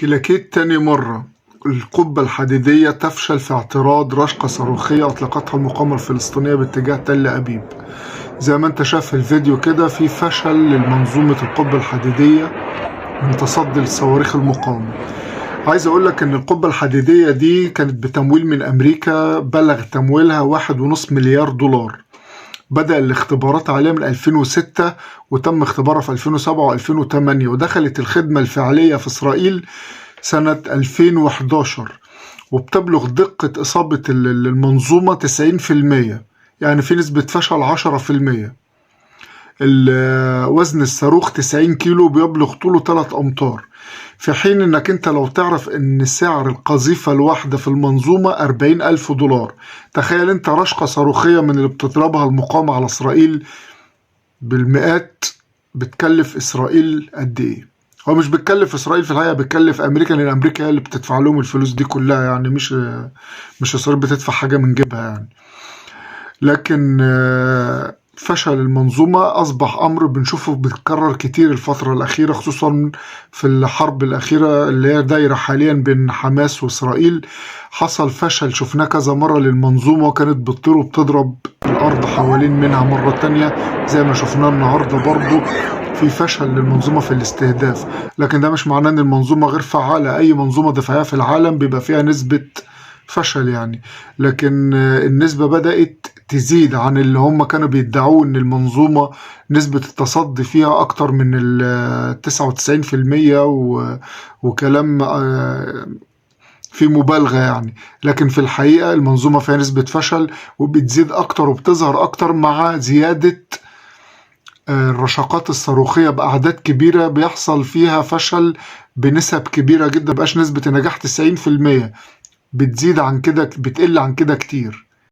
كلاكيت تاني مرة. القبة الحديدية تفشل في اعتراض رشقة صاروخية أطلقتها المقاومة الفلسطينية باتجاه تل أبيب. زي ما انت شايف في الفيديو كده، في فشل لمنظومة القبة الحديدية من تصدي لصواريخ المقاومة. عايز اقولك ان القبة الحديدية دي كانت بتمويل من امريكا، بلغ تمويلها 1.5 مليار دولار. بدأ الاختبارات عليها من 2006 وتم اختبارها في 2007 و2008، ودخلت الخدمة الفعلية في إسرائيل سنة 2011. وبتبلغ دقة إصابة المنظومة 90%، يعني في نسبة فشل 10%. وزن الصاروخ 90 كيلو، بيبلغ طوله 3 أمتار، في حين انك انت لو تعرف ان سعر القذيفة الواحدة في المنظومة 40,000 دولار. تخيل انت رشقة صاروخية من اللي بتضربها المقاومة على اسرائيل بالمئات، بتكلف اسرائيل قد ايه؟ هو مش بتكلف اسرائيل، في الحقيقة بتكلف امريكا، لان امريكا هي اللي بتدفع لهم الفلوس دي كلها، يعني مش اسرائيل بتدفع حاجة من جيبها يعني. لكن فشل المنظومة أصبح أمر بنشوفه بيتكرر كتير الفترة الأخيرة، خصوصا في الحرب الأخيرة اللي هي دايرة حاليا بين حماس وإسرائيل. حصل فشل شفناه كذا مرة للمنظومة، وكانت بتطير وبتضرب الأرض حوالين منها مرة تانية، زي ما شفناه النهاردة برضو في فشل للمنظومة في الاستهداف. لكن ده مش معناه أن المنظومة غير فعالة. أي منظومة دفاعية في العالم بيبقى فيها نسبة فشل يعني، لكن النسبة بدأت تزيد عن اللي هم كانوا بيدعوه، ان المنظومة نسبة التصدي فيها اكتر من 99%، وكلام في مبالغة يعني. لكن في الحقيقة المنظومة فيها نسبة فشل، وبتزيد اكتر وبتظهر اكتر مع زيادة الرشقات الصاروخية بأعداد كبيرة، بيحصل فيها فشل بنسب كبيرة جدا، مبقاش نسبة النجاح 90%، بتزيد عن كده، بتقل عن كده كتير.